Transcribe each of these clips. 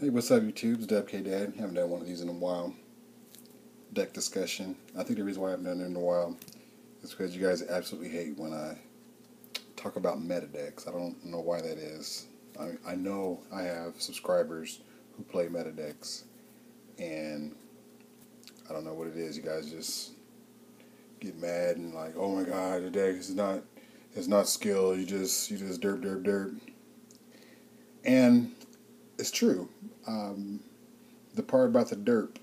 Hey, what's up, YouTube? It's Dub K Dad. Haven't done one of these in a while. Deck discussion. I think the reason why I haven't done it in a while is because you guys absolutely hate when I talk about meta decks. I don't know why that is. I know I have subscribers who play meta decks, and I don't know what it is. You guys just get mad and like, oh my god, the deck is not skill. You just derp. And it's true. The part about the derp,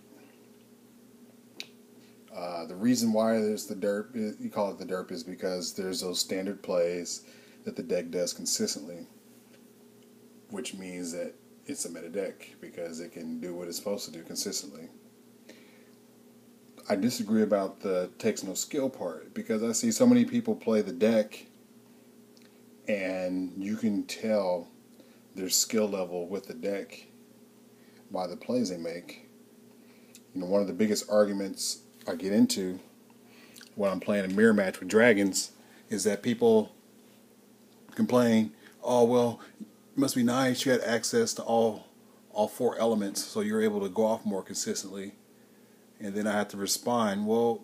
the reason why there's the derp, you call it the derp, is because there's those standard plays that the deck does consistently, which means that it's a meta deck because it can do what it's supposed to do consistently. I disagree about the takes no skill part because I see so many people play the deck and you can tell their skill level with the deck by the plays they make. You know, one of the biggest arguments I get into when I'm playing a mirror match with dragons is that people complain, oh, well, it must be nice you had access to all four elements so you're able to go off more consistently. And then I have to respond, well,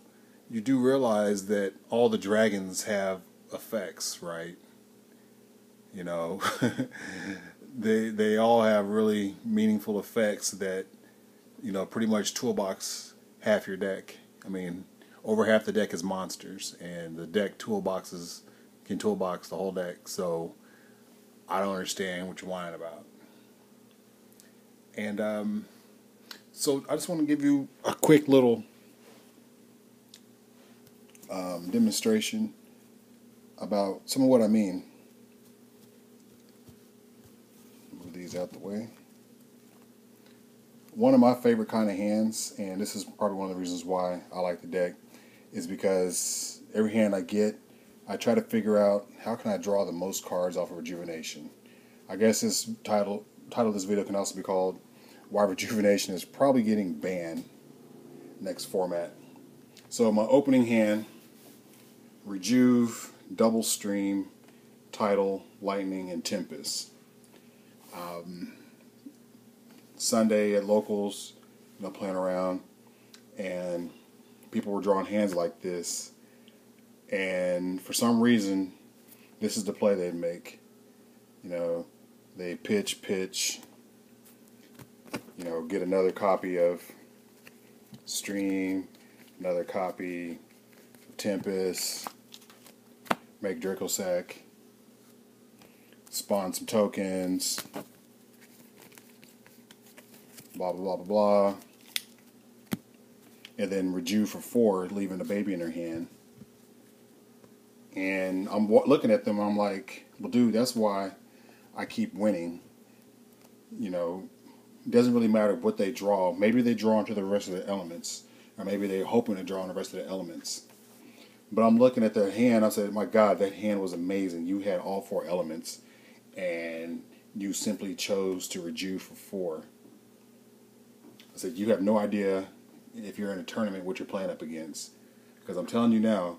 you do realize that all the dragons have effects, right? You know, they all have really meaningful effects that, you know, pretty much toolbox half your deck. I mean, over half the deck is monsters, and the deck toolboxes can toolbox the whole deck. So I don't understand what you're whining about. And so I just want to give you a quick little demonstration about some of what I mean. Move these out the way. One of my favorite kind of hands, and this is probably one of the reasons why I like the deck, is because every hand I get, I try to figure out how can I draw the most cards off of Rejuvenation. I guess this title of this video can also be called Why Rejuvenation is Probably Getting Banned Next Format. So my opening hand, Rejuve, Double Stream, Tidal, Lightning, and Tempest. Sunday at locals, you know, playing around, and people were drawing hands like this, and for some reason, this is the play they'd make. You know, they pitch, you know, get another copy of Stream, another copy of Tempest, make Dracosack, spawn some tokens, blah, blah, blah, blah, blah, and then Rejuve for 4, leaving a baby in her hand. And I'm looking at them, and I'm like, well, dude, that's why I keep winning. You know, it doesn't really matter what they draw. Maybe they draw into the rest of the elements, or maybe they're hoping to draw on the rest of the elements. But I'm looking at their hand, I said, my God, that hand was amazing. You had all 4 elements, and you simply chose to Rejuve for 4. I said, you have no idea if you're in a tournament what you're playing up against. Because I'm telling you now,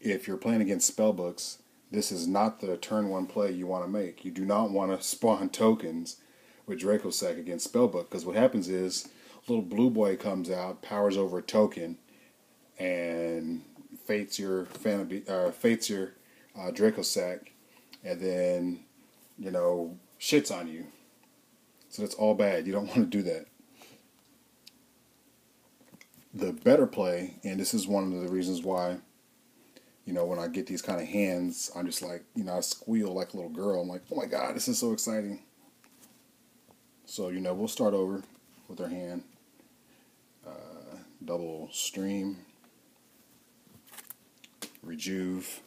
if you're playing against spellbooks, this is not the turn 1 play you want to make. You do not want to spawn tokens with Dracosack against spellbook. Because what happens is, little blue boy comes out, powers over a token, and fates your Dracosack, and then, you know, shits on you. So that's all bad. You don't want to do that. The better play, and this is one of the reasons why, you know, when I get these kind of hands, I'm just like, you know, I squeal like a little girl. I'm like, oh my God, this is so exciting. So, you know, we'll start over with our hand. Double Stream, Rejuve,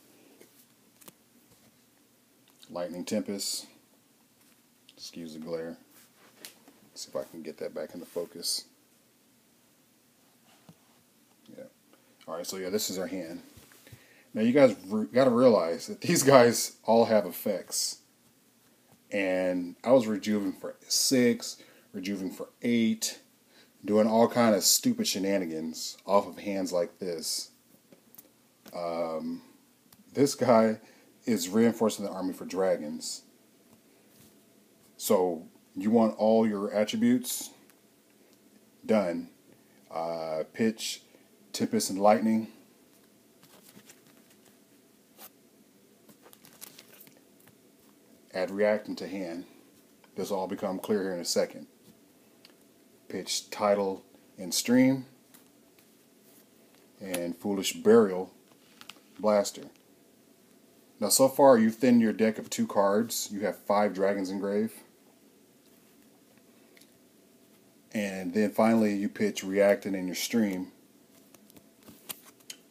Lightning Tempest. Excuse the glare. See if I can get that back into focus. Yeah. Alright, so yeah, this is our hand. Now you guys got to realize that these guys all have effects. And I was Rejuving for 6, Rejuving for 8, doing all kind of stupid shenanigans off of hands like this. This guy is reinforcing the army for dragons. So You want all your attributes done. Pitch, Tempest, and Lightning. Add Reactant to hand. This will all become clear here in a second. Pitch, Tidal, and Stream. And Foolish Burial, Blaster. Now so far you've thinned your deck of 2 cards. You have 5 dragons engraved. And then finally you pitch Reactant in your Stream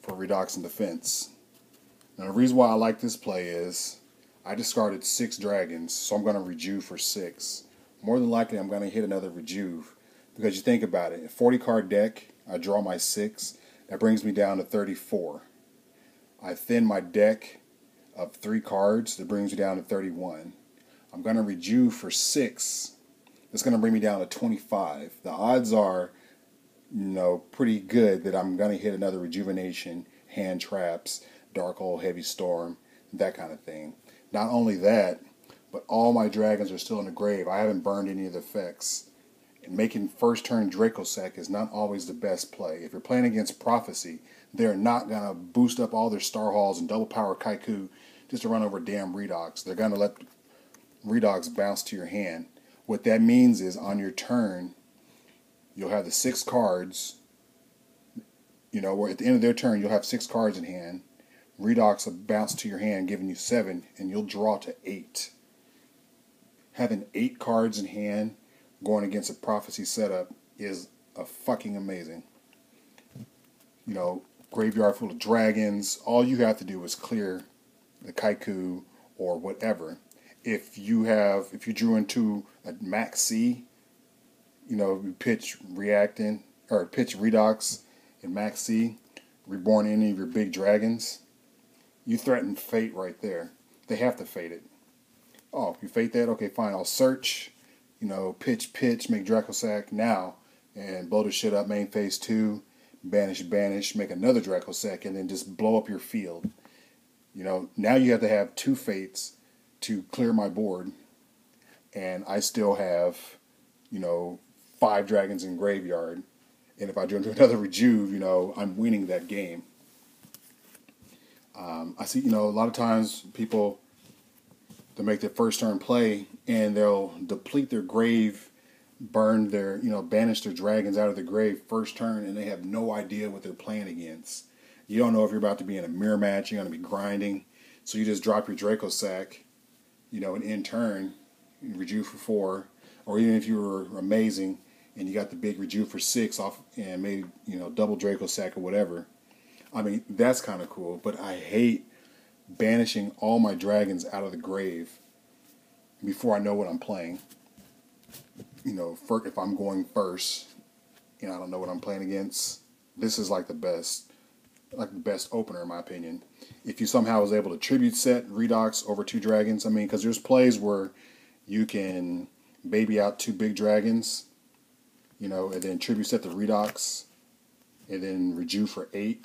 for Redox and Defense. Now the reason why I like this play is I discarded 6 dragons, so I'm going to Rejuve for 6. More than likely I'm going to hit another Rejuve. Because you think about it, a 40 card deck, I draw my 6, that brings me down to 34. I thin my deck of 3 cards, that brings me down to 31. I'm going to Rejuve for 6. That's going to bring me down to 25. The odds are, pretty good that I'm going to hit another Rejuvenation, Hand Traps, Dark Hole, Heavy Storm, that kind of thing. Not only that, but all my dragons are still in the grave. I haven't burned any of the effects. And making first turn Dracossack is not always the best play. If you're playing against Prophecy, they're not going to boost up all their Star Halls and double power Kaiku just to run over damn Redox. They're going to let Redox bounce to your hand. What that means is on your turn, you'll have the 6 cards, where at the end of their turn, you'll have 6 cards in hand. Redox will bounce to your hand, giving you 7, and you'll draw to 8. Having 8 cards in hand going against a Prophecy setup is a fucking amazing. Graveyard full of dragons. All you have to do is clear the Kaiku or whatever. If you drew into a max C, you pitch Reactant or pitch Redox in max C, reborn any of your big dragons, you threaten fate right there. They have to fate it. Oh, you fate that? Okay, fine. I'll search, pitch, make Dracossack now, and blow the shit up main phase 2, banish, make another Dracossack, and then just blow up your field. Now you have to have 2 fates to clear my board, and I still have, 5 dragons in graveyard, and if I do another Rejuve, I'm winning that game. I see, a lot of times people, they make their first turn play, and they'll deplete their grave, burn their, banish their dragons out of the grave first turn, and they have no idea what they're playing against. You don't know if you're about to be in a mirror match, you're going to be grinding, so you just drop your Dracossack, and in turn, you Rejuve for 4, or even if you were amazing, and you got the big Rejuve for 6 off, and maybe, double Dracossack or whatever. I mean, that's kind of cool, but I hate banishing all my dragons out of the grave before I know what I'm playing. If I'm going first, I don't know what I'm playing against, this is like the best opener in my opinion. If you somehow was able to tribute set Redox over 2 dragons, because there's plays where you can baby out 2 big dragons, and then tribute set the Redox, and then Rejuve for 8.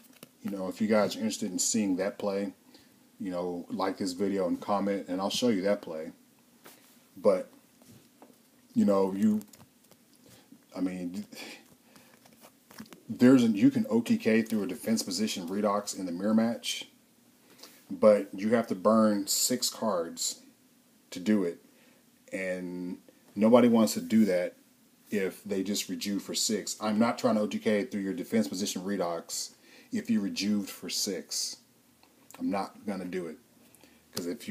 If you guys are interested in seeing that play, like this video and comment, and I'll show you that play. But, you can OTK through a defense position Redox in the mirror match, but you have to burn 6 cards to do it, and nobody wants to do that if they just Rejuve for 6. I'm not trying to OTK through your defense position Redox if you Rejuved for 6. I'm not going to do it. Because if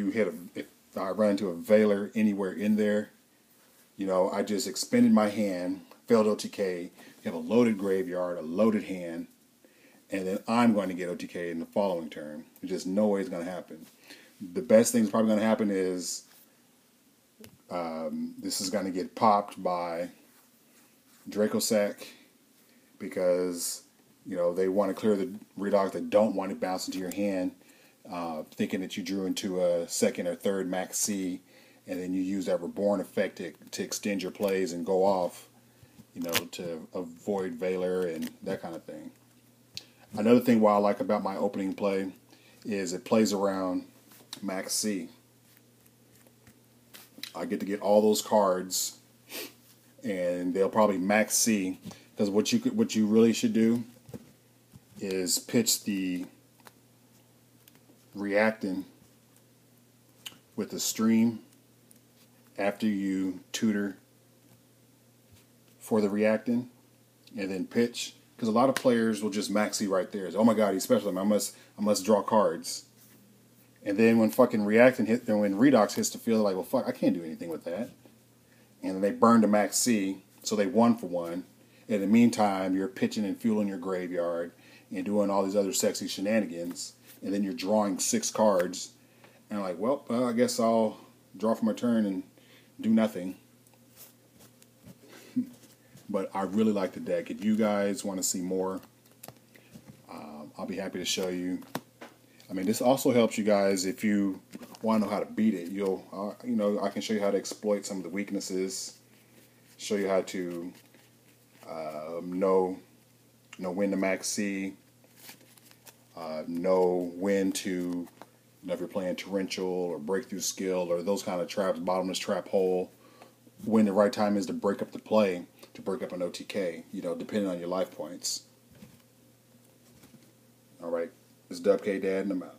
I run into a Veiler anywhere in there, I just expended my hand, failed OTK, you have a loaded graveyard, a loaded hand, and then I'm going to get OTK in the following turn. There's just no way it's going to happen. The best thing that's probably going to happen is this is going to get popped by Dracossack because they want to clear the Redox. They don't want it bouncing to your hand, thinking that you drew into a second or third max C, and then you use that Reborn effect to extend your plays and go off, to avoid Veiler and that kind of thing. Another thing what I like about my opening play is it plays around max C. I get to get all those cards and they'll probably max C, because what you really should do is pitch the reactant with the stream after you tutor for the reactant, and then pitch, because a lot of players will just max C right there. Oh my God, he's special. I must draw cards. And then when fucking reactant hit, then when redox hits the field, they're like, well, fuck, I can't do anything with that. And then they burn to max C, so they 1-for-1. In the meantime, you're pitching and fueling your graveyard and doing all these other sexy shenanigans. And then you're drawing 6 cards. And I'm like, well, I guess I'll draw for my turn and do nothing. But I really like the deck. If you guys want to see more, I'll be happy to show you. I mean, this also helps you guys if you want to know how to beat it. I can show you how to exploit some of the weaknesses, show you how to know when to max C, know when to, if you're playing torrential or breakthrough skill or those kind of traps, bottomless trap hole, when the right time is to break up the play, to break up an OTK, depending on your life points. All right, it's Dub K Dad, and I'm out.